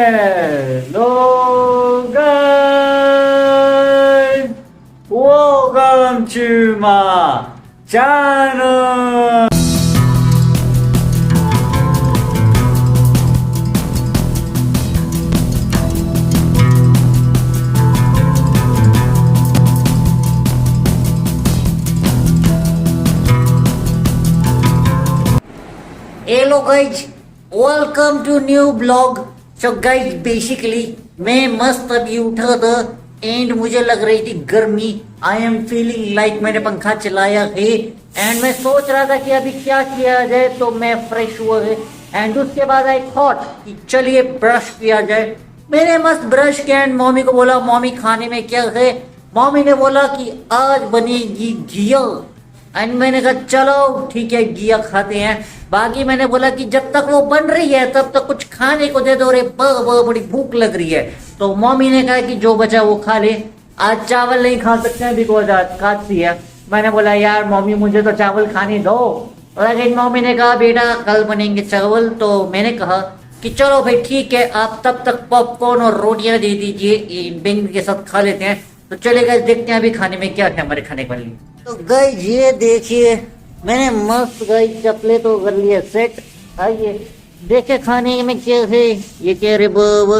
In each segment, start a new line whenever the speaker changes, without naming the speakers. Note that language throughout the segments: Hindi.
Hello guys, welcome to my channel.
Hello guys, welcome to new blog. So guys basically मैं मस्त अभी उठा था एंड मुझे लग रही थी गर्मी। आई एम फीलिंग लाइक मैंने पंखा चलाया है एंड मैं सोच रहा था कि अभी क्या किया जाए, तो मैं फ्रेश हुआ है एंड उसके बाद आई थॉट कि चलिए ब्रश किया जाए। मैंने मस्त ब्रश किया एंड मम्मी को बोला मम्मी खाने में क्या है। मम्मी ने बोला कि आज बनेगी घिया एंड मैंने कहा चलो ठीक है घिया खाते हैं। बाकी मैंने बोला कि जब तक वो बन रही है तब तक कुछ खाने को दे दो रे, बड़ी भूख लग रही है। तो मम्मी ने कहा कि जो बचा वो खा ले, आज चावल नहीं खा सकते हैं बिकॉज आज काटती है। मैंने बोला यार मम्मी मुझे तो चावल खाने दो, लेकिन मम्मी ने कहा बेटा कल बनेंगे चावल। तो मैंने कहा कि चलो भाई ठीक है, आप तब तक पॉपकॉर्न और रोटियां दे दीजिए, बैंगन के साथ खा लेते हैं। तो चले गए देखते हैं अभी खाने में क्या है हमारे खाने वाले। तो गाइस ये देखिए मैंने मस्त गाइस चपले तो कर लिया सेट। आइए देखे खाने में क्या है। ये क्या रे बाबा,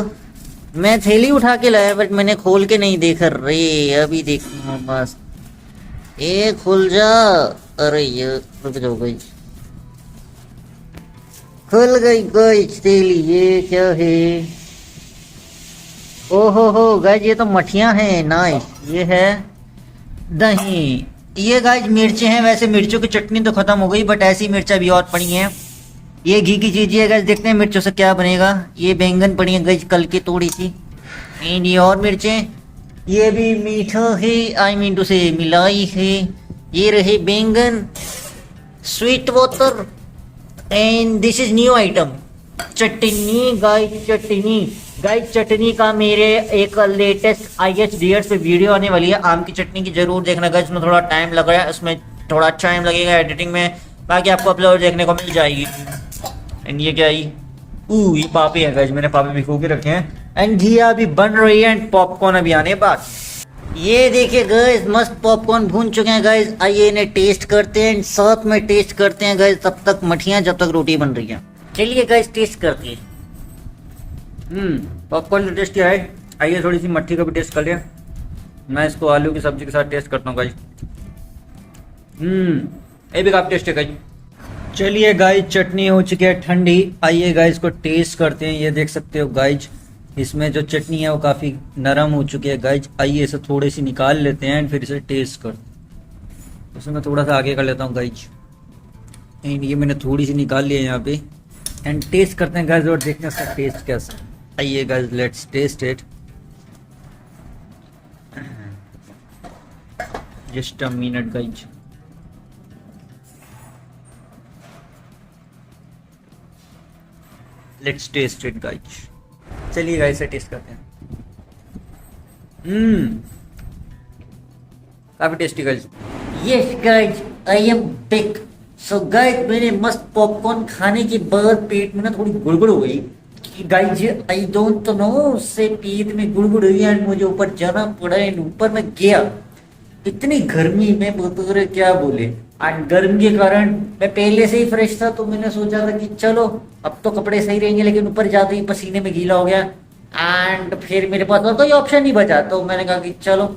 मैं थैली उठा के लाया बट मैंने खोल के नहीं देखा रे। अभी देखूंगा मस्त, ये खुल जा। अरे ये रुक जाओ गाइस, खुल गई गाइस थैली। ये क्या है, ओहो हो गाइस ये तो मठिया है। नाइस, ये है दही। ये गाइस मिर्चें हैं, वैसे मिर्चों की चटनी तो खत्म हो गई बट ऐसी मिर्चा भी और पड़ी हैं। ये घी की चीज है गाइस, देखते हैं मिर्चों से क्या बनेगा। ये बैंगन पड़ी है गाइस कल की थोड़ी सी, एंड ये और मिर्चें। ये भी मीठा है, आई मीन टू से मिलाई है। ये रहे बैंगन, sweet water and this is new item chutney guys. Chutney का मेरे एक लेटेस्ट IHDS पे वीडियो आने वाली है आम की चटनी की, जरूर देखना गाइस। उसमें थोड़ा टाइम लग रहा है, उसमें थोड़ा अच्छा टाइम लगेगा एडिटिंग में, बाकी आपको अपलोड देखने को मिल जाएगी। एंड ये क्या ये पापे है गाइस, मैंने पापे भिगो के रखे हैं। एंड घिया अभी बन रही है एंड पॉपकॉर्न अभी आने बाद। ये देखिए गाइस मस्त पॉपकॉर्न भून चुके हैं गाइस। आइए इन्हें टेस्ट करते हैं, साथ में टेस्ट करते हैं गाइस तब तक मठियां जब तक रोटी बन रही है। चलिए गाइस टेस्ट करते हैं। पॉपकॉर्न का टेस्ट क्या है, आइए थोड़ी सी मट्ठी का भी टेस्ट कर लें। मैं इसको आलू की सब्जी के साथ टेस्ट करता हूँ गाइस। ये भी काफी टेस्ट है गाइस। चलिए गाइस चटनी हो चुकी है ठंडी, आइए गाइस इसको टेस्ट करते हैं। ये देख सकते हो गाइस इसमें जो चटनी है वो काफी नरम हो चुकी है गाइस। आइए इसे थोड़ी सी निकाल लेते हैं फिर इसे टेस्ट करते हैं। उसे मैं थोड़ा सा आगे कर लेता हूँ गाइस, एंड ये मैंने थोड़ी सी निकाल लिया है यहाँ पे। एंड टेस्ट करते हैं गाइस और देखते हैं इसका टेस्ट कैसा है। आइए guys let's test it. Just a minute guys. Let's test it guys. चलिए गाइस से टेस्ट करते हैं। काफी tasty guys. Yes guys I am back. So guys मैंने मस्त पॉपकॉर्न खाने के बाद पेट में ना थोड़ी गुड़गुड़ हो गई कि गाइस आई डोंट नो, उससे पेट में गुड़गुड़ हुई एंड मुझे ऊपर जाना पड़ा एंड ऊपर मैं गया। इतनी गर्मी में बता रहे क्या बोले, एंड गर्मी के कारण मैं पहले से ही फ्रेश था तो मैंने सोचा था कि चलो अब तो कपड़े सही रहेंगे, लेकिन ऊपर जाते ही पसीने में गीला हो गया एंड फिर मेरे पास और कोई ऑप्शन नहीं बचा। तो मैंने कहा कि चलो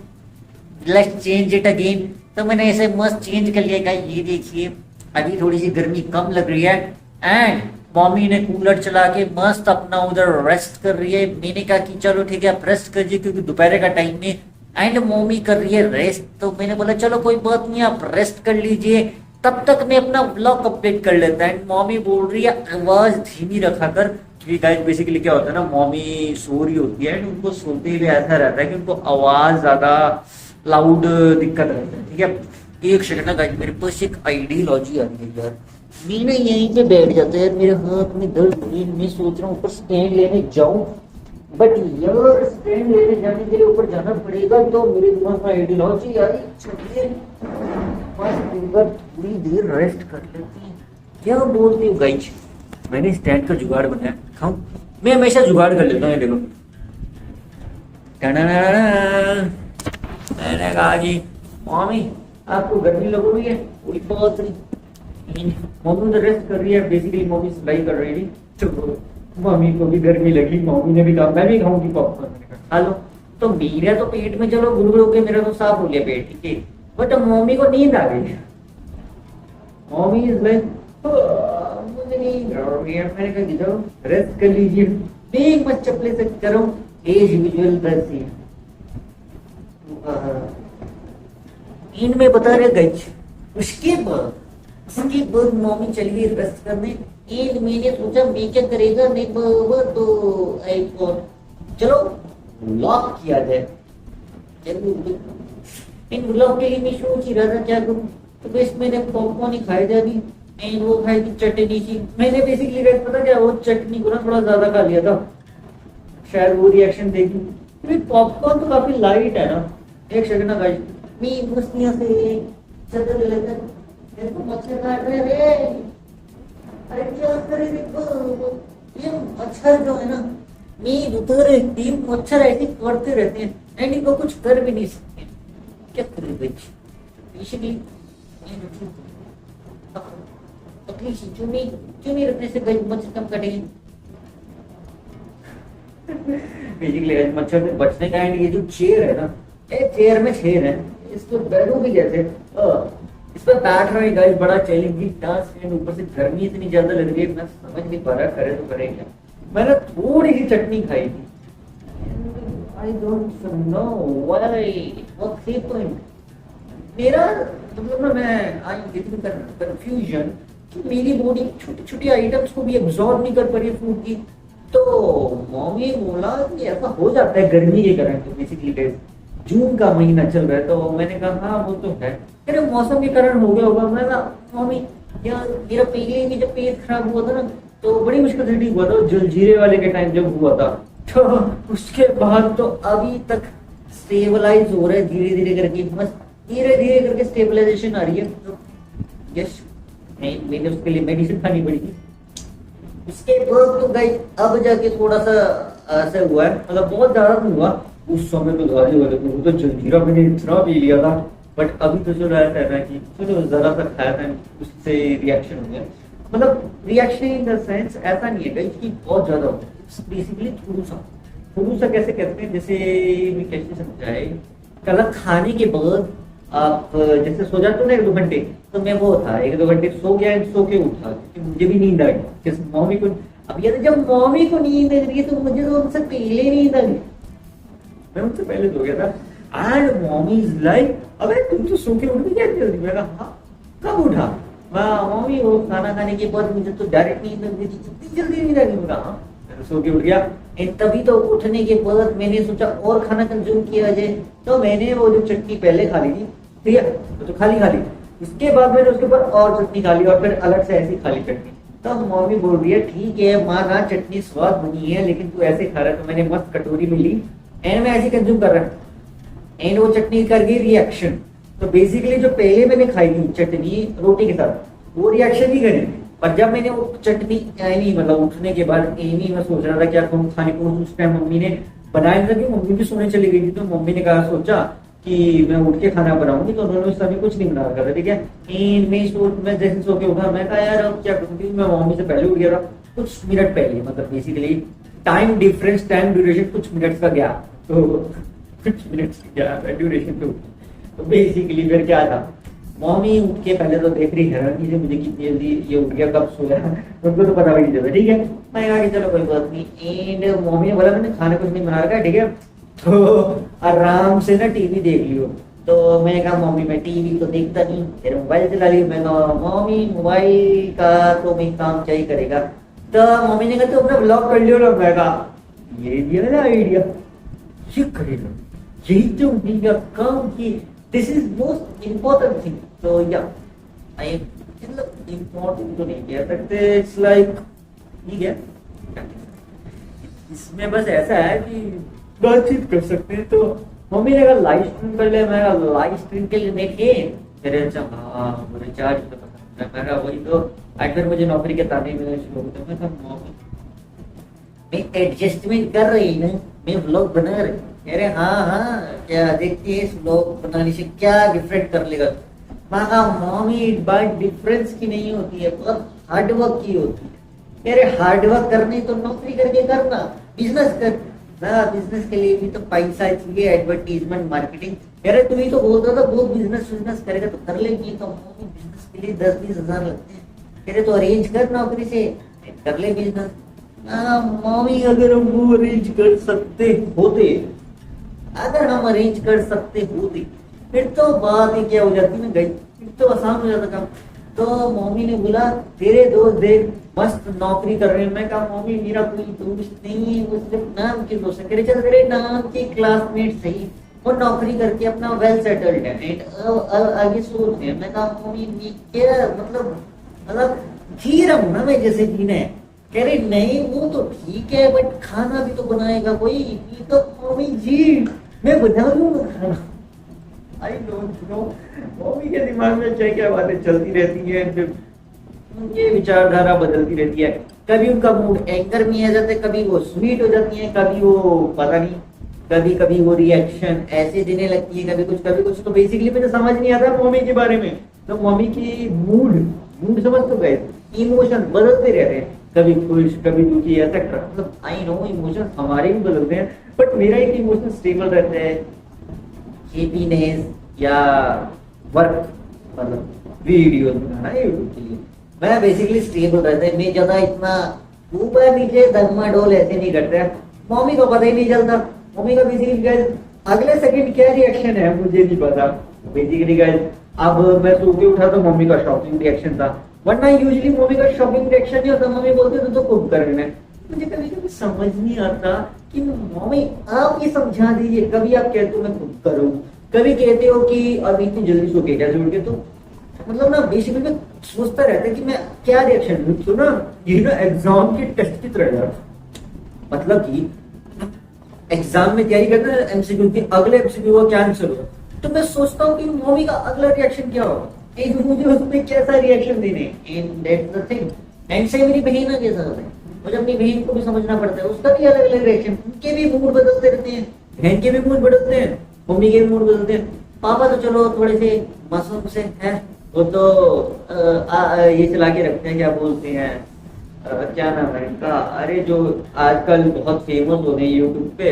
लेट्स चेंज इट अगेन। तो मैंने इसे मस्त चेंज कर लिया गाइस। ये देखिए अभी थोड़ी सी गर्मी कम लग रही है एंड मम्मी ने कूलर चला के मस्त अपना उधर रेस्ट कर रही है। मैंने कहा कि चलो ठीक है आप रेस्ट करिए क्योंकि दोपहर का टाइम में एंड मम्मी कर रही है रेस्ट। तो मैंने बोला चलो कोई बात नहीं आप रेस्ट कर लीजिए, तब तक मैं अपना व्लॉग कंप्लीट कर लेता है। मम्मी बोल रही है आवाज धीमी रखा कर, क्योंकि गाइस बेसिकली क्या होता है ना, मम्मी सो रही होती है एंड उनको सोते हुए ऐसा रहता है कि उनको आवाज ज्यादा लाउड दिक्कत रहती है। ठीक है एक सेकंड ना गाइस, मेरे पास एक आइडियोलॉजी आ रही है यार। मैं यहीं पे बैठ जाता है, मेरे हाथ में दर्द हो रही है, मैं सोच रहा हूँ ऊपर स्टैंड लेने जाऊं बट यार स्टैंड लेने जाने के लिए ऊपर जाना पड़ेगा। तो मेरे दिमाग में आइडियोलॉजी आ रही, चलिए थोड़ी देर रेस्ट कर लेते हैं। क्या बोलते हो गाइस, मैंने स्टैंड का जुगाड़ बनाया, दिखाऊं? मैं हमेशा जुगाड़ कर लेता हूँ, ये देखो। टननननन। मैंने कहा कि मम्मी आपको गर्मी लग रही है, कोई बहुत नहीं। मम्मी तो रेस्ट कर रही है, बेसिकली मम्मी सिलाई कर रही थी, तो मम्मी को भी गर्मी लगी, मम्मी ने भी कहा मैं भी खाऊंगी पॉपकॉर्न, मैंने कहा खा लो। तो मेरा तो पेट में चलो गुड़गुड़ होके मेरा तो साफ हो गया पेट, ठीक है, बट मम्मी को नींद आ गई। मम्मी इज लाइक मुझे नींद आ रही है, मैंने कहा जाओ रेस्ट कर लीजिए, बेग मत चपले से करो, एज यूजुअल बस ही। इनमें बता रहे गज उसके बाद मम्मी चली गई रेस्ट करने। एक मैंने सोचा मैं क्या करेगा, नहीं बाबा तो आईफोन चलो लॉक किया जाए। इन ब्लॉग के लिए मैं सोच ही रहा था क्या करूं, तो बस मैंने पॉपकॉर्न ही खाए थे अभी, एंड वो खाई थी चटनी सी। मैंने बेसिकली रेट पता क्या, वो चटनी को ना थोड़ा ज्यादा खा लिया था, शायद वो रिएक्शन देखी। पॉपकॉर्न तो काफी लाइट है ना। एक सेकंड ना गाइस, मैं मुस्लियां से चदर लेकर मेरे को मच्छर काट रहे रे। अरे क्या करे ये मच्छर जो है ना, मैं उतर रहती हूँ, मच्छर ऐसे करते रहते हैं एंड इनको कुछ कर भी नहीं सकते, क्या करें भाई। बेसिकली पतली सी चुनी रखने से गई मच्छर कम कटेगी। बेसिकली मच्छर से बचने का एंड ये जो चेयर है ना, ये चेयर में छेद है, इसको बैठो भी जैसे इस पर बैठ रहा है गाइस, बड़ा चैलेंजिंग टास्क है। ऊपर से गर्मी इतनी ज्यादा लग रही है, मैं समझ नहीं पा रहा करे तो करे क्या। मैंने थोड़ी सी चटनी खाई थी, I don't know why what happened. मेरा मतलब ना, मैं आई गेटिंग कंफ्यूजन कि मेरी बॉडी छोटी छोटी आइटम्स को भी एब्जॉर्ब नहीं कर पा रही है फूड की। तो मम्मी बोला कि ऐसा हो जाता है गर्मी के कारण, तो बेसिकली जून का महीना चल रहा है, तो मैंने कहा हाँ वो तो है, फिर मौसम के कारण हो गया होगा। मैं ना मम्मी यार मेरा पहले भी जब पेट खराब हुआ था ना, तो बड़ी मुश्किल से ठीक हुआ था, जलजीरे वाले के टाइम जब हुआ था, तो उसके बाद तो अभी तक स्टेबलाइज हो रहा है धीरे धीरे करके, बस धीरे धीरे करके स्टेबलाइजेशन आ रही है। तो यस मैंने उसके लिए मेडिसिन खानी पड़ी। उसके बाद तो गाइस अब जाके थोड़ा सा ऐसा हुआ है, मतलब बहुत ज्यादा नहीं हुआ उस समय, तो गाली वाले को तो जलजीरा मैंने इतना पी लिया था, बट अभी तो जो रहता है ना कि चलो जरा सा खाया था, उससे रिएक्शन हो गया। मतलब रिएक्शन इन द सेंस ऐसा नहीं है गाइस कि बहुत ज्यादा हो गया, बेसिकली थोड़ा सा कैसे कहते हैं, जैसे मैं कैसे समझाए, कल खाने के बाद आप जैसे सो जाते हो ना 1-2 घंटे, तो मैं वो था 1-2 घंटे सो गया, सो के उठा क्योंकि मुझे भी नींद आई। जैसे मम्मी को अब ये जब मम्मी को नींद आ रही है, तो मुझे तो उनसे पहले नींद आ गई, मैं उनसे पहले सो गया था। एंड मम्मी इज लाइक अबे तुम तो सो के उठ भी गए जल्दी। मैं कहा हाँ कब उठा, मम्मी वो खाना खाने के बाद मुझे तो डायरेक्ट नींद लग गई थी, इतनी जल्दी नींद आ गई। मैं कहा हाँ, सो के उठ गया। तभी तो उठने के बाद मैंने सोचा और खाना कंज्यूम किया जाए, तो मैंने वो जो चटनी पहले खा ली थी, ठीक है, तो खाली इसके बाद मैंने उसके ऊपर और चटनी खा ली, और फिर अलग से ऐसी खाली चटनी। तो मम्मी बोल रही है ठीक है माँ ना चटनी स्वाद बनी है, लेकिन तू ऐसे खा रहा है। तो मैंने मस्त कटोरी में ली एंड मैं ऐसे कंज्यूम कर रहा हूँ, एंड वो चटनी कर गई रिएक्शन। तो बेसिकली जो पहले मैंने खाई थी चटनी रोटी के साथ, वो रिएक्शन ही करी, पर जब मैंने वो चटनी नहीं मतलब उठने के बाद नहीं, मैं सोच रहा था क्या करूँ खाने को, उस टाइम मम्मी ने बनाया था कि मम्मी भी सोने चली गई थी, तो मम्मी ने कहा सोचा कि मैं उठ के खाना बनाऊंगी, तो उन्होंने उस समय कुछ नहीं बना रखा था, ठीक है। मैं जैसे सो के उठा, मैं कहा यार अब क्या करूँगी, मैं मम्मी से पहले उठ गया था कुछ मिनट पहले, मतलब basically time difference, time duration कुछ मिनट्स का गैप, तो कुछ मिनट्स का ड्यूरेशन तो बेसिकली फिर क्या था, मम्मी उठ के पहले तो देख रही हैरानी से मुझे कितनी जल्दी ये उठ गया, कब सोया, उनको तो पता भी नहीं चला, ठीक है। मैं कहा कि चलो कोई बात नहीं, एंड मम्मी ने बोला मैंने खाना कुछ नहीं बना रखा, ठीक है, तो आराम से ना टीवी देख लियो। तो मैं कहा मम्मी मैं टीवी तो देखता नहीं, फिर मोबाइल चला लियो। मैं कहा मम्मी मोबाइल का तो मैं काम चाहिए करेगा, तो मम्मी ने कहा तो अपना ब्लॉग कर लियो ना। मैं कहा ये दिया ना आइडिया, ये करेगा, यही तो मेरा काम की, this is most important thing. तो या आई मतलब इम्पोर्टेंट तो नहीं कह सकते, इट्स लाइक ठीक है, इसमें बस ऐसा है कि बातचीत कर सकते हैं। तो मम्मी ने कहा लाइव स्ट्रीम कर ले, मैं लाइव स्ट्रीम के लिए देखे मेरे, अच्छा हाँ रिचार्ज तो मैं कहा वही तो आज फिर मुझे नौकरी के ताने मिलने शुरू होते। मैं कहा मैं एडजस्टमेंट कर रही ना, मैं व्लॉग बना रही। कह रहे हाँ हाँ, क्या देखती है इस व्लॉग बनाने से क्या डिफरेंट कर लेगा। मैं कहा मम्मी बात डिफरेंस की नहीं होती है, बहुत हार्डवर्क की होती है। कह रहे हार्डवर्क करनी तो नौकरी करके करना, बिजनेस कर ना, बिजनेस के लिए भी तो पैसा चाहिए, एडवर्टीजमेंट मार्केटिंग। कह रहे तू ही तो बोलता था बहुत बिजनेस करेगा तो कर लेगी, तो बिजनेस के लिए 10-20 हजार लगते हैं। कह रहे तो अरेंज कर नौकरी से, कर ले बिजनेस। मम्मी अगर हम वो अरेंज कर सकते होते, अगर हम अरेंज कर सकते होते फिर तो बात ही क्या हो जाती ना गई, फिर तो आसान हो जाता काम। तो मम्मी ने बोला तेरे दोस्त देख मस्त नौकरी कर रहे हैं। मैं कहा मम्मी मेरा कोई दोस्त नहीं है, वो सिर्फ नाम के दोस्त है। करे चल तेरे नाम के क्लासमेट सही, वो नौकरी करके अपना वेल सेटल्ड है एंड आगे सोच रहे हैं। मैं कहा मम्मी क्या मतलब जी रहा हूँ ना मैं जैसे जीना है। कह रहे नहीं वो तो ठीक है बट खाना भी तो बनाएगा कोई। ये तो मम्मी जी मैं बना लूंगा खाना। आई डोंट नो मम्मी के दिमाग में क्या क्या बातें चलती रहती है, फिर उनकी विचारधारा बदलती रहती है। कभी उनका मूड एंगर में आ जाता है, कभी वो स्वीट हो जाती है, कभी वो पता नहीं, कभी कभी वो रिएक्शन ऐसे देने लगती है, कभी कुछ। तो बेसिकली मुझे समझ नहीं आता मम्मी के बारे में। तो मम्मी की मूड समझ तो गए, इमोशन बदलते रहते हैं, कभी खुश कभी दुखी एक्सेट्रा। मतलब आई नो इमोशन हमारे भी बदलते हैं, बट मेरा एक इमोशन स्टेबल रहता है, हैप्पीनेस या वर्क, मतलब वीडियो बनाना यूट्यूब के लिए। मैं बेसिकली स्टेबल रहता है, मैं ज्यादा इतना ऊपर नीचे धर्माडोल ऐसे नहीं करता। मम्मी को पता ही नहीं चलता, मम्मी का बेसिकली अगले सेकंड क्या रिएक्शन है मुझे नहीं पता। बेसिकली गाइस अब मैं सो के उठा तो मम्मी का शॉकिंग रिएक्शन था, वरना यूजुअली मम्मी का शॉकिंग रिएक्शन नहीं होता। मम्मी बोलते तो खुद कर लेना। मुझे कभी कभी समझ नहीं आता कि मम्मी आप ये समझा दीजिए। कभी आप कहते हो मैं खुद करूँ, कभी कहते हो कि अब इतनी जल्दी सो के क्या जोड़ के। तो मतलब ना बेसिकली मैं सोचता रहता है कि मैं क्या रिएक्शन दूं। तो ना ये ना एग्जाम के टेस्ट की तरह यार, मतलब कि एग्जाम में तैयारी करते हैं एमसीक्यू की, अगले एमसीक्यू का क्या आंसर होगा, तो मैं सोचता हूँ कि मम्मी का अगला रिएक्शन क्या होगा, मुझे उसमें कैसा रिएक्शन देने। And that's the thing. And से मेरी बहन के साथ है, मुझे अपनी बहन को भी समझना पड़ता है, उसका भी अलग अलग रिएक्शन, उनके भी मूड बदलते रहते हैं, बहन के भी मूड बदलते हैं, मम्मी के भी मूड बदलते हैं। पापा तो चलो थोड़े से मासूम से हैं, वो तो ये चला के रखते हैं, क्या बोलते हैं, क्या नाम है इनका, अरे जो आजकल बहुत फेमस हो रहे हैं यूट्यूब पे,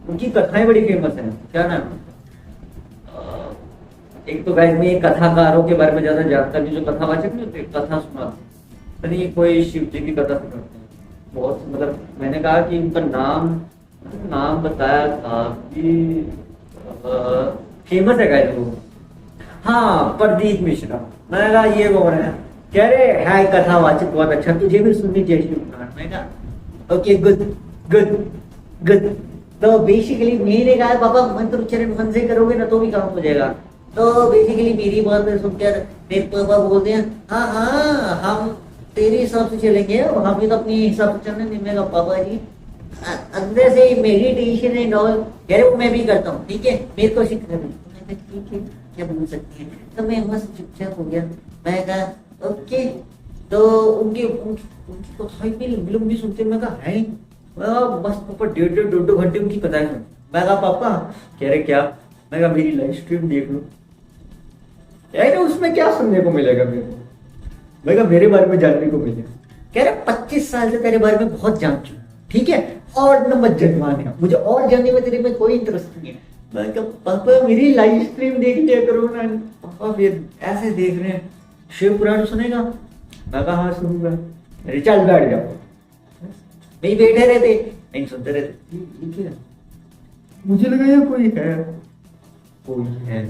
उनकी कथाएं बड़ी फेमस हैं, क्या नाम है। एक तो गाइस मैं कथाकारों के बारे में ज्यादा जानता नहीं, जो कथावाचक नहीं होते, कथा सुनाते, नहीं कोई शिव जी की कथा सुनाते हैं बहुत। मतलब मैंने कहा कि उनका नाम बताया था कि फेमस है गाइस वो, हाँ प्रदीप मिश्रा। मैंने कहा ये कौन है, कह रहे है कथावाचक बहुत अच्छा, तुझे भी सुननी चाहिए। मैं कहा ओके गुड गुड गुड। तो बेसिकली मैंने कहा पापा मंत्र उच्चारण मन से करोगे ना तो भी काम हो जाएगा। तो बेसिकली मेरी बात सुनकर मेरे पापा बोलते हैं हाँ हाँ हम तेरे हिसाब से चलेंगे, हम भी तो अपने हिसाब से चलने नहीं। मैं पापा जी अंदर से मेडिटेशन एंड ऑल, कह रहे वो मैं भी करता हूँ, ठीक है मेरे को सिखा दो। ठीक है क्या बोल सकती है। तो मैं मस्त चुपचाप हो गया। मैं कहा ओके। तो उनकी कथाई भी लंबी सुनते, मैं कहा है बस पापा 1.5-2 घंटे उनकी कथाएं सुन। मैं कहा पापा, कह रहे क्या, मैं कहा मेरी लाइव स्ट्रीम देख लो। कह रहे उसमें क्या सुनने को मिलेगा मेरे को, मैं कहा मेरे बारे में जानने को मिलेगा। कह रहे 25 साल से तेरे बारे में बहुत जान चुका, ठीक है और न मत जनवाने, मुझे और जानने में तेरे में कोई इंटरेस्ट नहीं है। मैं कहा पापा मेरी लाइव स्ट्रीम देख लिया करो ना। पापा फिर ऐसे देख रहे हैं, शिव पुराण सुनेगा। मैं कहा हाँ सुनूंगा। अरे चल बैठ जाओ। नहीं बैठे रहते, नहीं सुनते रहते। ठीक है मुझे लगा यार कोई है।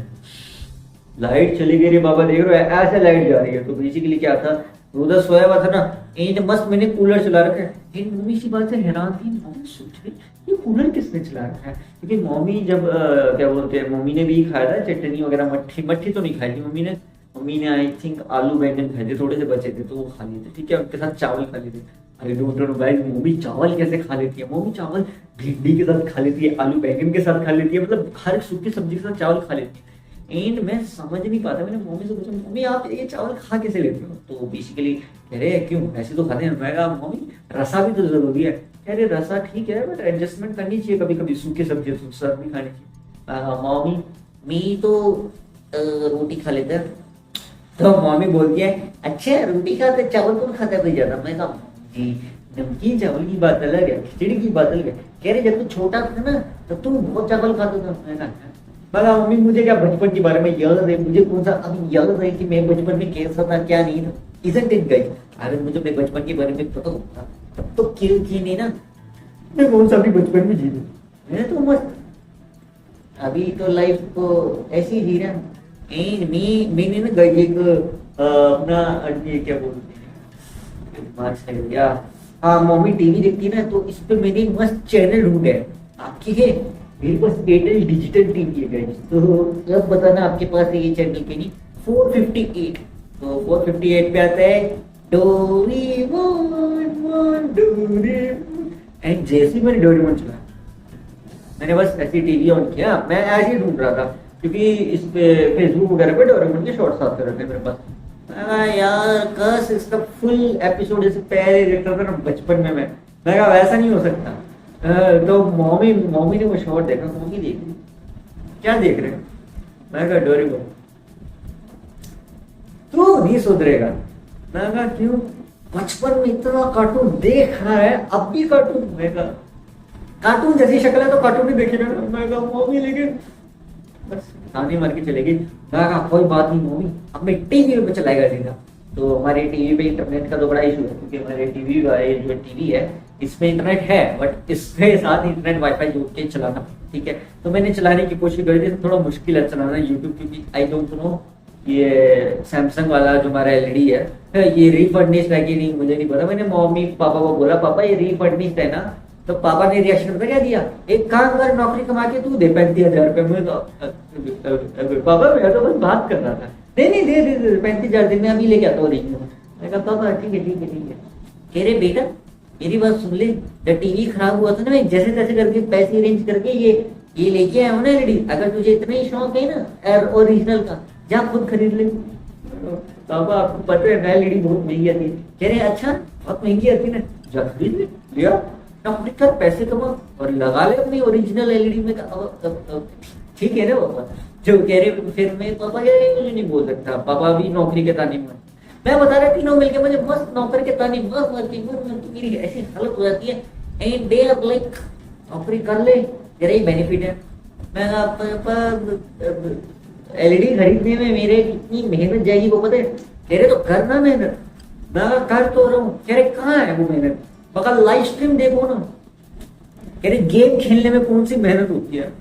लाइट चली गई रे बाबा, देख रहे हो ऐसे लाइट जा रही है। तो बेसिकली क्या था, उधर सोया हुआ था ना, इन मस्त मैंने कूलर चला रखा है। इन मम्मी सी बात से हैरान थी, मम्मी सोच रही ये कूलर किसने चला रखा है। क्योंकि मम्मी जब क्या बोलते हैं, मम्मी ने भी खाया था चटनी वगैरह, मट्ठी तो नहीं खाई थी मम्मी ने आई थिंक आलू बैंगन खाए थे, थोड़े से बचे थे तो वो खा लिए थे, ठीक है उनके साथ चावल खा लिए थे। अरे डोंट नो गाइस मम्मी चावल कैसे खा लेती है। मम्मी चावल भिंडी के साथ खा लेती है, आलू बैंगन के साथ खा लेती है, मतलब हर सूखी सब्जी के साथ चावल खा लेती है। एंड मैं समझ नहीं पाता, मैंने मम्मी से पूछा मम्मी आप ये चावल खा कैसे लेते हो। तो बेसिकली
कह रहे क्यों ऐसे तो खाते हैं। मैं कहा मम्मी रसा भी तो जरूरी है। कह रहे रसा ठीक है बट एडजस्टमेंट करनी चाहिए, कभी कभी सूखी सब्जी तो सब भी खानी चाहिए। मैं कहा मम्मी मी तो रोटी खा लेता है। तो मम्मी बोलती है अच्छा रोटी खाते चावल कौन खाता है भाई ज्यादा। मैं कहा जी नमकीन चावल की बात अलग है, खिचड़ी की बात अलग है। कह रहे जब तू छोटा था ना तब तू बहुत चावल खाता था। मैं कहा मम्मी मुझे क्या बचपन के बारे में याद है, मुझे कौन सा अभी याद है कि मैं बचपन में कैसा था क्या नहीं था। इजंट इट गाइस, अगर मुझे अपने बचपन के बारे में पता होता तब तो क्यों थी नहीं ना, मैं कौन सा भी बचपन में जी लूं। मैं तो मस्त अभी तो लाइफ को ऐसी ही जी रहा एंड मैंने ना गाइस एक अपना ये क्या बोलते हैं दिमाग से हट गया। हाँ मम्मी टीवी देखती है ना तो इस पे मैंने मस्त चैनल ढूंढे है। आपकी है मेरे पास एयरटेल डिजिटल टीवी है गाइस, तो अब बताना आपके पास है ये चैनल के नहीं। 458 तो 458 पे आता है डोरेमोन डोरेमोन। एंड जैसे ही मैंने डोरेमोन चला मैंने बस ऐसी टीवी ऑन किया, मैं ऐसे ही ढूंढ रहा था क्योंकि इस पे फेसबुक वगैरह पे डोरेमोन के शॉर्ट्स आते रहते हैं मेरे पास। मैं कहा यार कस इसका फुल एपिसोड जैसे पहले देखता था ना बचपन में मैं कहा वैसा नहीं हो सकता। तो मम्मी ने वो शॉर्ट देखा, मम्मी देख रही क्या देख रहे हो। मैं कहा डोरेमोन तू नहीं सुधरेगा। मैं कहा क्यों, बचपन में इतना कार्टून देखा है अब भी कार्टून। मैं कहा कार्टून जैसी शक्ल है तो कार्टून ही देखेगा ना। मैं कहा मम्मी लेकिन बस ताने मार के चलेगी। मैं कहा कोई बात नहीं मम्मी अब मैं टीवी पे चलाएगा सीधा। तो हमारे टीवी पे इंटरनेट का तो बड़ा इशू है क्योंकि हमारे टीवी का ये जो टीवी है इसमें इंटरनेट है बट इसके साथ इंटरनेट वाईफाई जोड़ के चलाना ठीक है। तो मैंने चलाने की कोशिश करी थी, थोड़ा मुश्किल है चलाना यूट्यूब क्योंकि आई डोंट नो ये सैमसंग वाला जो हमारा एलईडी है ये रीफर्निश्ड है कि नहीं मुझे नहीं पता। मैंने मम्मी पापा को बोला पापा ये रीफर्निश्ड है ना, तो पापा ने रिएक्शन पता क्या दिया, एक काम कर नौकरी कमा के तू दे 35,000 रुपए। मैं तो पापा मैं तो बस बात कर रहा था। नहीं दे 35,000 दिन में अभी लेके आता हूँ ओरिजिनल। मैं कहा पापा ठीक है कह रहे बेटा मेरी बात सुन ले, जब टीवी खराब हुआ था ना मैं जैसे तैसे करके पैसे अरेंज करके ये लेके आया हूँ ना एलईडी। अगर तुझे इतना ही शौक है ना ओरिजिनल का जा खुद खरीद ले। पापा आपको पता है ना एलईडी बहुत महंगी आती है। कह रहे अच्छा बहुत महंगी आती है ना, जा खरीद ले लिया नौकरी कर पैसे कमा और लगा ले अपनी ओरिजिनल एलईडी में। ठीक है ना पापा जो कह रहे। फिर मैं पापा कह रहे मुझे नहीं बोल सकता, पापा भी नौकरी के ताने में। मैं बता रहा तीनों मिलके मुझे मस्त नौकरी के ताने मस्त मारती तो मेरी ऐसी हालत हो जाती है एंड दे आर लाइक नौकरी कर ले तेरा ही बेनिफिट है। मैं पापा एलईडी खरीदने में मेरे कितनी मेहनत जाएगी वो पता है। कह रहे तो करना मेहनत। मैं कर तो रहा हूँ। कह रहे कहाँ है वो मेहनत, बगल लाइव स्ट्रीम देखो ना। कह रहे गेम खेलने में कौन सी मेहनत होती है,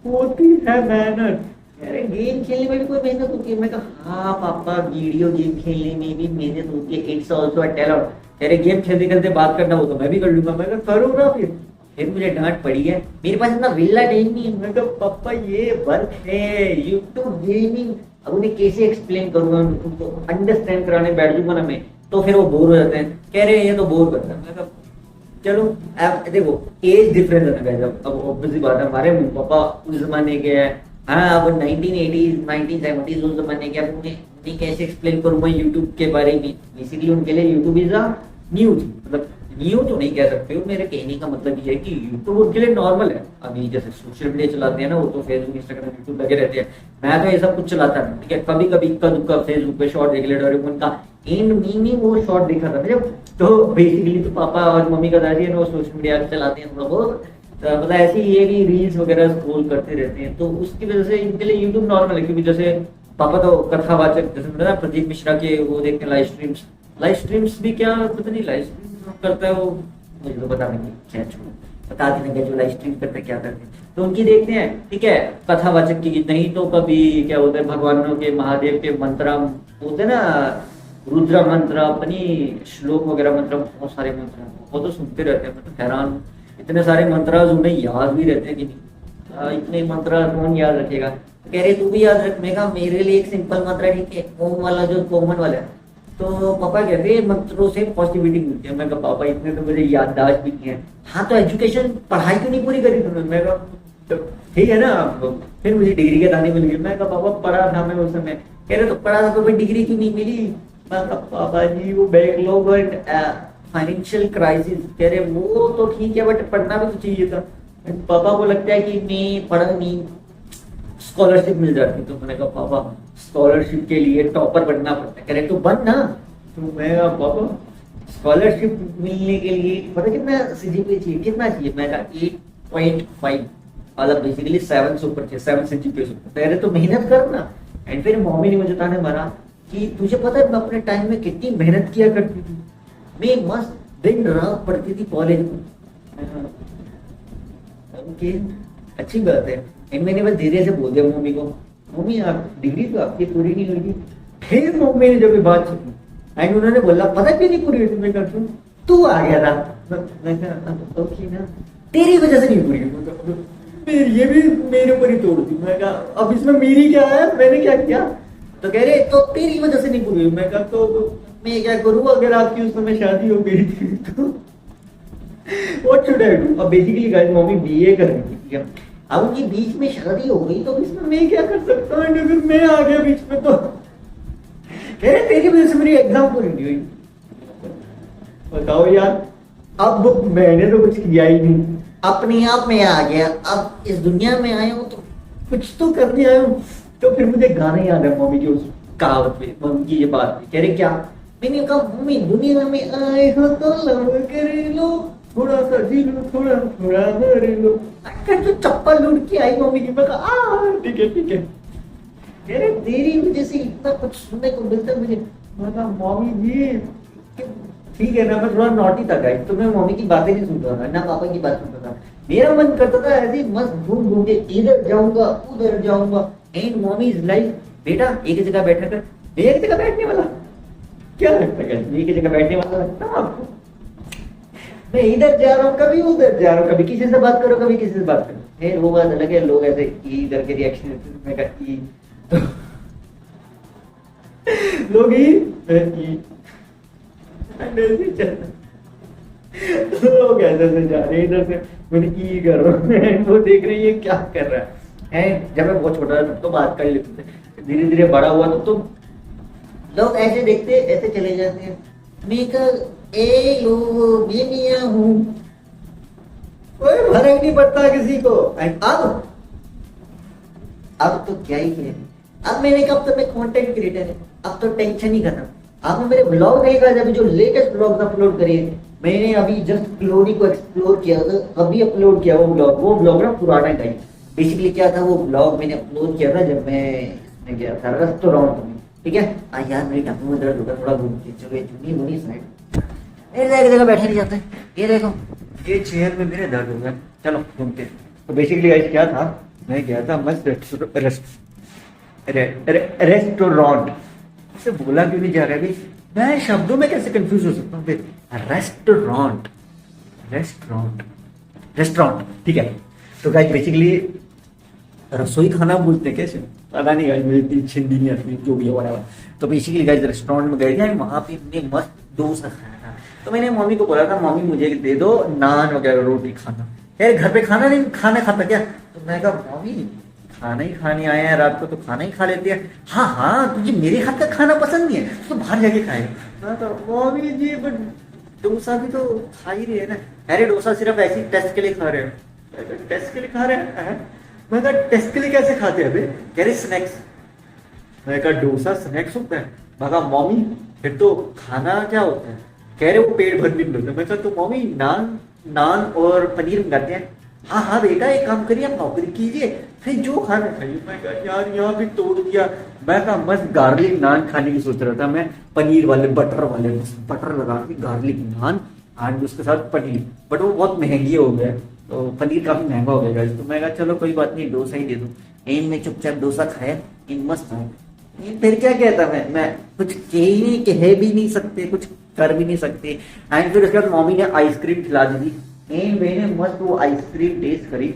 होती है मेहनत। कह रहे गेम खेलने में भी कोई मेहनत होती है। मैं कहा हाँ पापा वीडियो गेम खेलने में भी मेहनत होती है, इट्स आल्सो अ टैलेंट। कह रहे गेम खेलते खेलते बात करना हो तो मैं भी कर लूंगा। मैं कहा करो ना। फिर मुझे डांट पड़ी है, मेरे पास इतना विला टाइम नहीं है। मैं कहा पापा ये वर्क है यूट्यूब गेमिंग। अब उन्हें कैसे एक्सप्लेन करूंगा उनको, अंडरस्टैंड कराने बैठ जाऊंगा ना मैं तो फिर वो बोर हो जाते हैं। कह रहे हैं ये तो बोर करता है। मैं कहा चलो अब देखो एज डिफरेंस है ना। अब ऑब्वियसली बात है हमारे पापा उस जमाने के हैं, हाँ अब 1980s 1970s उस जमाने के। अब उन्हें कैसे एक्सप्लेन करूंगा यूट्यूब के बारे में। बेसिकली उनके लिए यूट्यूब इज अ न्यूज, मतलब न्यू तो नहीं कह सकते हो। मेरे कहने का मतलब ये है कि यूट्यूब उनके लिए नॉर्मल है। अभी जैसे सोशल मीडिया चलाते हैं ना वो तो फेसबुक इंस्टाग्राम यूट्यूब लगे रहते हैं। मैं तो ये सब कुछ चलाता नहीं ठीक है। कभी कभी इक्का दुक्का फेसबुक पे शॉर्ट देख ले डोरेमोन का एंड मीनी वो शॉर्ट देखा था जब। तो बेसिकली तो पापा और मम्मी का दादी है ना वो सोशल मीडिया चलाते हैं थोड़ा बहुत, मतलब ऐसे ये भी रील्स वगैरह स्क्रॉल करते रहते हैं। तो उसकी वजह से इनके लिए यूट्यूब नॉर्मल है क्योंकि जैसे पापा तो कथावाचक जैसे ना प्रदीप मिश्रा के वो देखते हैं लाइव स्ट्रीम्स भी क्या पता नहीं लाइव स्ट्रीम करता है वो मुझे तो पता नहीं क्या बता देंगे जो लाइव स्ट्रीम करते हैं क्या करते हैं। तो उनकी देखते हैं ठीक है कथावाचक की नहीं तो कभी क्या होता है भगवानों के महादेव के मंत्र होते हैं ना रुद्र मंत्र अपनी श्लोक वगैरह मंत्र बहुत सारे मंत्र वो तो सुनते रहते हैं। मतलब हैरान इतने सारे मंत्र उन्हें याद भी रहते हैं कि नहीं, इतने मंत्र कौन याद रखेगा। कह रहे तू भी याद रख। मैं कहा मेरे लिए एक सिंपल मंत्र ठीक है ओम वाला जो कॉमन वाला है। तो पापा कहते हैं मंत्रों से पॉजिटिविटी मिलती है। मैं कहा पापा इतने तो मुझे याददाश्त भी नहीं है। हाँ तो एजुकेशन पढ़ाई क्यों नहीं पूरी करी तुमने। मैं कहा ठीक है ना। फिर मुझे डिग्री के दाने मिल गए। मैं कहा पापा पढ़ा था मैं उस समय। कह रहे तो पढ़ा था तो डिग्री क्यों नहीं मिली। मैं कहा पापा जी वो बैकलॉग और फाइनेंशियल क्राइसिस, कह रहे वो तो ठीक है बट पढ़ना भी तो चाहिए था। पापा को लगता है कि मैं पढ़ा नहीं, स्कॉलरशिप मिल जाती। तो मैंने कहा पापा स्कॉलरशिप के लिए टॉपर बनना पड़ता है, कह रहे तो बन ना। तो मैं कहा पापा स्कॉलरशिप मिलने के लिए पता कितना सीजीपीए चाहिए, कितना चाहिए? मैं कहा 8.5, मतलब बेसिकली 7 से ऊपर चाहिए, 7 सीजीपीए से ऊपर। कह रहे तो मेहनत कर ना। एंड फिर मम्मी ने मुझे ताने मारा कि तुझे पता है मैं अपने टाइम में कितनी मेहनत किया करती थी, मैं मस्त दिन रात पढ़ती थी कॉलेज में। ओके अच्छी बात है। एंड मैंने बस धीरे से बोल दिया मम्मी को, मम्मी आप डिग्री तो आपकी पूरी नहीं होगी। फिर मम्मी ने जब ये बात सुनी एंड उन्होंने बोला पता क्यों नहीं पूरी हुई? मैं कहा तू आ गया था। मैं कहा ओके ना, तेरी वजह से नहीं पूरी हुई। ये भी मेरे ऊपर ही तोड़ दी। मैं कहा अब इसमें मेरी क्या है, मैंने क्या किया? तो कह रहे तो तेरी वजह से नहीं पूरी हुई। मैं कहा तो मैं क्या करूँ, अगर आपकी उस समय शादी हो गई थी तो व्हाट शुड आई डू? अब बेसिकली गाइस मम्मी बीए कर रही थी, ठीक है। अब उनकी बीच में शादी हो गई तो इसमें मैं क्या कर सकता हूँ? अगर मैं आ गया बीच में तो कह रहे तेरी वजह से मेरी एग्जाम पूरी नहीं हुई। बताओ यार, अब मैंने तो कुछ किया ही नहीं, अपने आप में आ गया। अब इस दुनिया में आया हूँ तो कुछ तो करने आया हूँ। तो फिर मुझे गाना याद है मम्मी की उस कहावत पे, मम्मी की ये बात पे। कह रहे क्या? मैंने कहा मम्मी दुनिया में आए हो तो लव कर लो, थोड़ा सा जी लो, थोड़ा थोड़ा मर लो। जो चप्पल लूट के आई मम्मी की। मैं कहा ठीक है ठीक है। कह रहे तेरी वजह से इतना कुछ सुनने को मिलता है मुझे। मैं कहा मम्मी जी ठीक है ना, मैं थोड़ा नॉटी था गाइस, तो मैं मम्मी की बातें नहीं सुनता था ना पापा की बात सुनता था। मेरा मन करता था ऐसे मस्त घूम घूम के इधर जाऊंगा उधर जाऊंगा। एंड मम्मी इज लाइक बेटा एक जगह बैठा कर। एक जगह बैठने वाला क्या लगता है? एक जगह बैठने वाला लगता है आपको? मैं इधर जा रहा हूँ कभी उधर जा रहा हूँ, कभी किसी से बात करो कभी किसी से बात करो। फिर वो बात अलग है, लोग ऐसे ई करके रिएक्शन देते हैं। मैं कहा ई तो लोग ई लोग ऐसे से जा रहे हैं इधर से, मैंने ई कर रहा हूँ वो देख रही है क्या कर रहा है। जब मैं बहुत छोटा था तब तो बात कर लेते थे, धीरे धीरे बड़ा हुआ तो लोग ऐसे देखते ऐसे चले जाते हैं। मैं कहा ए लो मैं मियां हूँ, कोई फर्क नहीं पड़ता किसी को। अब तो क्या ही है, अब मैंने कहा अब तो मैं कंटेंट क्रिएटर है, अब तो टेंशन ही खत्म। आपने मेरे ब्लॉग देखा है, अभी जो लेटेस्ट ब्लॉग्स अपलोड करे मैंने अभी जस्ट ग्लोरी को एक्सप्लोर किया था, अभी अपलोड किया वो ब्लॉग ना पुराना टाइम। बेसिकली क्या था वो ब्लॉग मैंने अपलोड किया था जब मैं इसमें गया था रेस्टोरेंट में, ठीक है। यार मेरी टांगों में दर्द होगा, थोड़ा घूम के चलो चुनी मुनी साइड, एक जगह बैठे नहीं जाते। ये देखो ये चेयर में मेरे दर्द हो गया, चलो घूमते। तो बेसिकली गाइस क्या था, मैं गया था मस्त रेस्टोरेंट से बोला क्यों नहीं जा रहा है, मैं शब्दों में कैसे कंफ्यूज हो सकता हूँ। रेस्टोरेंट रेस्टोरेंट रेस्टोरेंट ठीक है। तो गाइस बेसिकली रसोई खाना बोलते हैं कैसे पता नहीं गाइस, मुझे इतनी छिंदी नहीं आती जो भी है। तो बेसिकली गाइस रेस्टोरेंट में गए थे, वहां पे हमने मस्त डोसा खाया था। तो मैंने मम्मी को बोला था मम्मी मुझे दे दो नान वगैरह रोटी खाना। यार घर पे खाना नहीं खाना खाता क्या? तो मैं कहा मम्मी खाना ही खाने आए हैं रात को तो खाना ही खा लेते हैं। हाँ हाँ तुझे मेरे हाथ का खाना पसंद नहीं है तो बाहर जाके खाएगा। तो मम्मी जी बट डोसा भी तो खा ही रहे हैं ना। अरे डोसा सिर्फ ऐसे ही टेस्ट के लिए खा रहे हैं। टेस्ट के लिए खा रहे हैं? मैं कहा टेस्ट के लिए कैसे खाते हैं? कह रहे स्नैक्स। मैं कहा डोसा स्नैक्स होता है? मैं कहा मम्मी फिर तो खाना क्या होता है? कह रहे वो पेट भरने के लिए। मैं कहा तो मम्मी नान और पनीर मंगाते हैं। हाँ हाँ बेटा एक काम करिए आप नौकरी कीजिए फिर जो खाना खाइए। मैं कहा यार यहाँ भी तोड़ दिया। मैं कहा मस्त गार्लिक नान खाने की सोच रहा था मैं, पनीर वाले बटर लगा के गार्लिक नान एंड उसके साथ पनीर, बट वो बहुत महंगी हो गया तो पनीर काफी महंगा हो गया। तो मैं कहा चलो कोई बात नहीं डोसा ही दे दो। इन में चुपचाप डोसा खाया, इन मस्त है। फिर क्या कहता मैं कुछ कह भी नहीं सकते, कुछ कर भी नहीं सकते। एंड फिर उसके बाद मम्मी ने आइसक्रीम खिला दी थी। मैंने मस्त वो आइसक्रीम टेस्ट करी।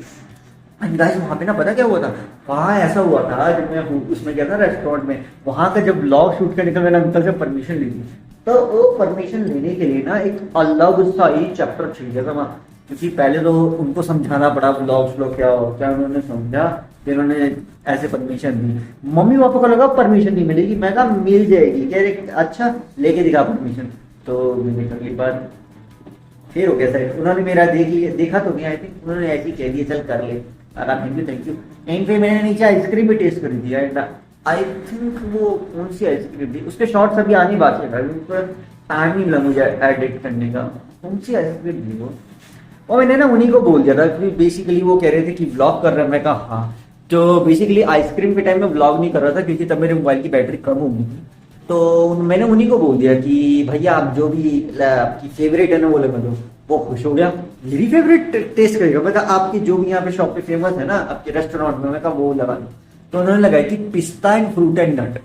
गाइस वहां पे ना पता क्या हुआ था, वहां ऐसा हुआ था जब मैं उसमें गया था रेस्टोरेंट में, वहां का जब ब्लॉग शूट करने का मैंने अंकल से परमिशन ली थी। तो वो परमिशन लेने के लिए ना एक अलग सा ही चैप्टर चाहिए था वहां, क्योंकि पहले तो उनको समझाना पड़ा ब्लॉग क्या होता है। उन्होंने समझा जिन्होंने ऐसे परमिशन दी। मम्मी पापा को लगा परमिशन नहीं मिलेगी, मैं कहा मिल जाएगी, कह रहे अच्छा लेके दिखा परमिशन। तो मैंने अगली बार फिर हो गया सर, उन्होंने मेरा देखा तो नहीं, आई थिंक उन्होंने ऐसे ही कह दिया चल कर ले, थैंक यू। एंड पे मैंने नीचे आइसक्रीम भी टेस्ट कर दिया एंड आई थिंक वो कौन सी आइसक्रीम थी, उसके शॉर्ट्स अभी आने बाकी है, उस टाइम नहीं मिला मुझे एडिट करने का, कौन सी आइसक्रीम थी वो। और मैंने ना उन्हीं को बोल दिया था कि बेसिकली वो कह रहे थे कि व्लॉग कर रहे हैं, मैं कहा हाँ। तो बेसिकली आइसक्रीम के टाइम में व्लॉग नहीं कर रहा था क्योंकि तब मेरे मोबाइल की बैटरी कम हो गई थी। तो मैंने उन्हीं को बोल दिया कि भैया आप जो भी आपकी फेवरेट है ना वो लगा दो। वो खुश हो गया, मेरी फेवरेट टेस्ट करेगा। मैं कहा आपकी जो भी यहाँ पे शॉप पे फेमस है ना आपके रेस्टोरेंट में, मैं कहा वो लगा दो। तो उन्होंने लगाई थी पिस्ता एंड फ्रूट एंड नट।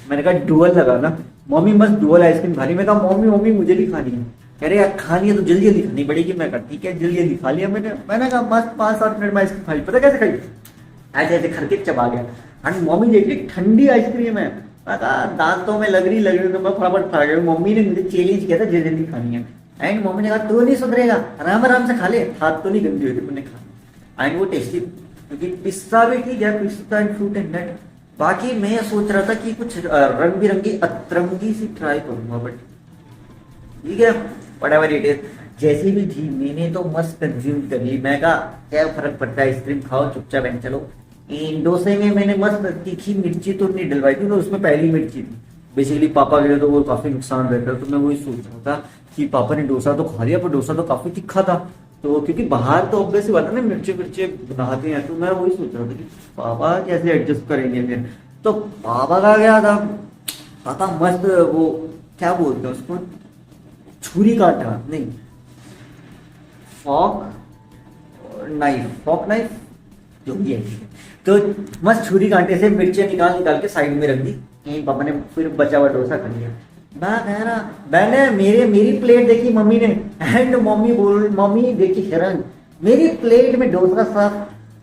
मैंने कहा डुअल लगा ना। मम्मी मस्त डुअल आइसक्रीम खा रही, मैं कहा मम्मी मुझे भी खानी है। कह रहे यार खानी है तो जल्दी जल्दी खानी पड़ेगी। मैं कहा ठीक है जल्दी जल्दी खा लिया मैंने कहा मस्त 5-7 मिनट में आइसक्रीम खाई। पता कैसे खाई, ऐसे ऐसे खरके चबा गया। एंड मम्मी देख ली ठंडी आइसक्रीम है, मैं कहा दांतों में लग रही तो मैं फटाफट खा गया। मम्मी ने मुझे चैलेंज किया था जल्दी जल्दी खानी है। एंड मम्मी ने कहा तू नहीं सुधरेगा, आराम आराम से खा ले, हाथ तो नहीं गंदी हुई थी मैंने खा। एंड वो टेस्टी क्योंकि पिस्ता भी ठीक है, पिस्ता एंड फ्रूट एंड नट। बाकी मैं सोच रहा था कि कुछ रंग बिरंगी अतरंगी सी ट्राई करूंगा, बट ठीक है व्हाटएवर इट इज, जैसी भी थी मैंने तो मस्त कंज्यूम कर ली। मैं कहा क्या फर्क पड़ता है, आइसक्रीम खाओ चुपचाप बहन चलो। इन डोसे में मैंने मस्त तीखी मिर्ची तो नहीं डलवाई थी, तो उसमें पहली मिर्ची थी। बेसिकली पापा के लिए तो वो काफी नुकसान रहता है, तो मैं वही सोच रहा था कि पापा ने डोसा तो खा लिया पर डोसा तो काफी तीखा था। तो क्योंकि बाहर तो ऑब्वियसली बात है ना मिर्चे बनाते हैं, तो मैं वही सोच रहा था कि पापा कैसे एडजस्ट करेंगे फिर। तो पापा का क्या था, पापा मस्त वो क्या बोलते हैं उसको, छुरी काटा नहीं फॉक नाइफ जो भी है, तो मस्त छुरी कांटे से मिर्चें निकाल के साइड में रख दी। पापा ने फिर बचा हुआ डोसा खा लिया। मैंने मेरी प्लेट देखी मम्मी ने, एंड मम्मी देखी हैरान, मेरी प्लेट में डोसा साफ,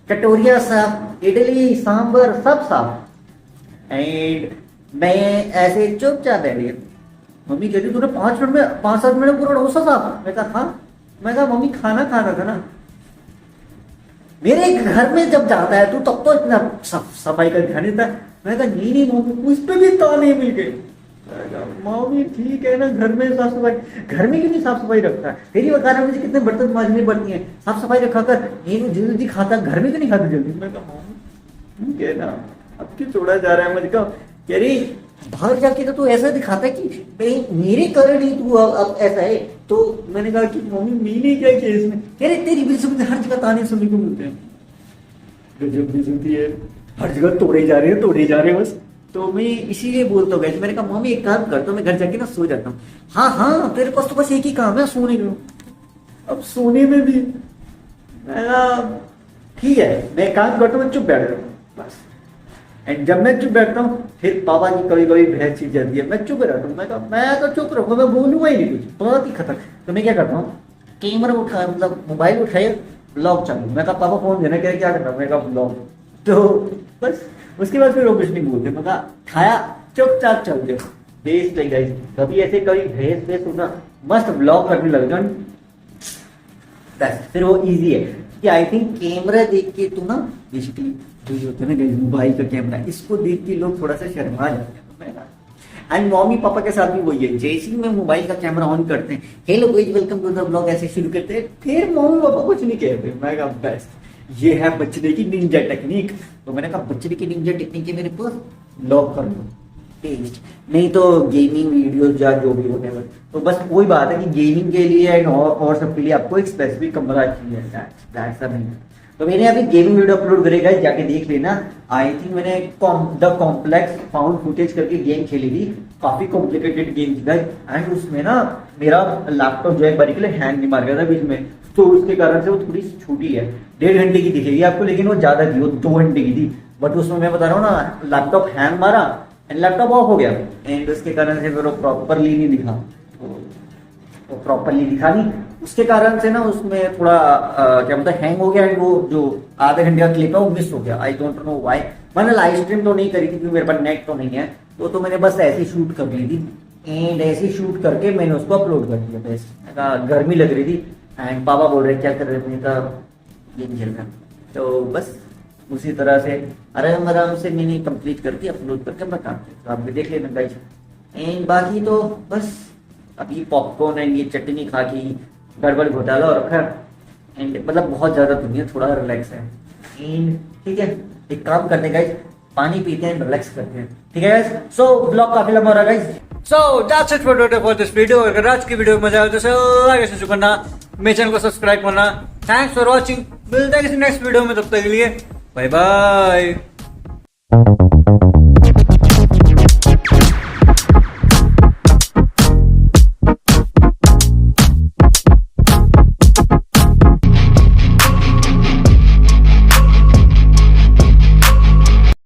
कटोरिया साफ, इडली सांबर सब साफ। एंड मैं ऐसे चुपचाप बैठ गया। मम्मी कहती तूने 5-7 मिनट में पूरा डोसा साफ। मैं कहा हाँ। मैं कहा मम्मी खाना था ना, मेरे घर में जब जाता है तू तब तो इतना सफाई का ध्यान देता है। मैं कहा नहीं मम्मी उस पर भी ताने मिल गए। मम्मी ठीक है ना, घर में साफ सफाई, घर में क्यों नहीं साफ सफाई रखता है, तेरी बता रहा मुझे कितने बर्तन मांजने पड़ती है, साफ सफाई रखा कर, ये जल्दी खाता घर में क्यों नहीं खाता जल्दी। मैं कहा मम्मी ठीक है ना, अब क्यों छोड़ा जा रहा है मुझे। कह रही बाहर जाके तो तू ऐसा दिखाता है कि मेरे कारण ही तू अब ऐसा है। तो मैंने कहा कि मम्मी मैंने क्या किया इसमें। कह रहे तेरी वजह से मुझे हर जगह ताने सुनने को मिलते हैं, गजब बेइज्जती है, हर जगह तोड़े जा रहे हैं बस। तो मैं इसीलिए बोलता हूँ। मैंने कहा मम्मी एक काम करता हूँ, मैं घर जाके ना सो जाता हूँ। हाँ तेरे पास तो बस एक ही काम है, सोने का। अब सोने में भी ठीक है, मैं काम करता हूँ, चुप बैठ जाता हूँ बस। एंड जब मैं चुप बैठता हूँ फिर पापा की कभी बहस चीज जाती है, मैं चुप रहता हूँ। मैं तो चुप रहूँगा, मैं बोलूंगा ही नहीं कुछ, बहुत ही खतरनाक। तो मैं क्या करता हूँ, कैमरा उठाया, मतलब मोबाइल उठाया, ब्लॉग चालू। मैं कहा पापा फोन देना, क्या करना, मैं कहा ब्लॉग। तो बस उसके बाद फिर वो कुछ नहीं बोलते। मैं कहा खाया चुपचाप चल जाओ। बेस्ट है गाइस, कभी ऐसे कभी भेस होना, मस्त ब्लॉग करने लग जाओ, फिर वो इजी है कि आई थिंक कैमरा देख के तू ना बेसिकली जो होता है ना मोबाइल का कैमरा, इसको देख के लोग थोड़ा सा शर्मा जाते हैं। एंड मम्मी पापा के साथ भी वही है, जैसे ही मैं मोबाइल का कैमरा ऑन करते हैं, hello guys welcome to the blog ऐसे शुरू करते हैं, फिर मम्मी पापा कुछ नहीं कहते। मैं कहा बेस्ट, ये है बचने की निंजा टेक्निक। तो मैंने कहा बचने की निंजा टेक्निक है मेरे पास, ब्लॉग कर लो टेस्ट, नहीं तो गेमिंग वीडियोस या जो भी होने वाले। तो बस वही बात है कि गेमिंग के लिए एंड और सबके लिए आपको एक स्पेसिफिक कमरा चाहिए, दैट्स द थिंग। तो मैंने अभी गेमिंग वीडियो अपलोड करेगा, जाके देख लेना। आई थिंक मैंने द कॉम्प्लेक्स फाउंड फुटेज करके गेम खेली थी, काफी कॉम्प्लिकेटेड गेम थी एंड उसमें ना मेरा लैपटॉप जो है बारी के लिए हैंग नहीं मार गया था बीच में, तो उसके कारण से वो थोड़ी छोटी है, 1.5 घंटे की दिखेगी आपको, लेकिन वो ज्यादा थी, वो 2 घंटे की थी। बट उसमें मैं बता रहा हूँ ना, लैपटॉप हैंग मारा एंड लैपटॉप ऑफ हो गया एंड उसके कारण से फिर वो प्रॉपरली नहीं दिखा, वो प्रॉपरली दिखा नहीं, उसके कारण से ना उसमें थोड़ा क्या बोलते हैंग हो गया एंड वो जो आधे घंटे का क्लिप है वो मिस हो गया। I don't know why. मैंने लाइव स्ट्रीम तो नहीं करी थी क्योंकि मेरे पास नेट तो नहीं है, तो मैंने बस ऐसे शूट कर ली थी एंड ऐसे शूट करके मैंने उसको अपलोड कर दिया। बस गर्मी लग रही थी एंड पापा बोल रहे क्या कर रहे थे, गेम खेल रहा। तो बस
उसी तरह से आराम आराम से मैंने कंप्लीट करके अपलोड करके अपना काम किया, तो आप भी देख लेना गाइज। एंड बाकी तो बस अभी पॉपकॉर्न एंड ये चटनी खा के गड़बड़ घोटाला हो रखा है। एंड मतलब बहुत ज्यादा दुनिया थोड़ा रिलैक्स है। एंड ठीक है, एक काम करते हैं गाइज, पानी पीते हैं, रिलैक्स करते हैं, ठीक है गाइज। सो ब्लॉग काफी लंबा हो रहा है guys. So that's it for this video. अगर आज की वीडियो में मजा आया तो आगे से करना, मेरे चैनल को सब्सक्राइब करना। थैंक्स फॉर वॉचिंग, मिलते हैं किसी नेक्स्ट वीडियो में, तब तक के लिए बाय बाय।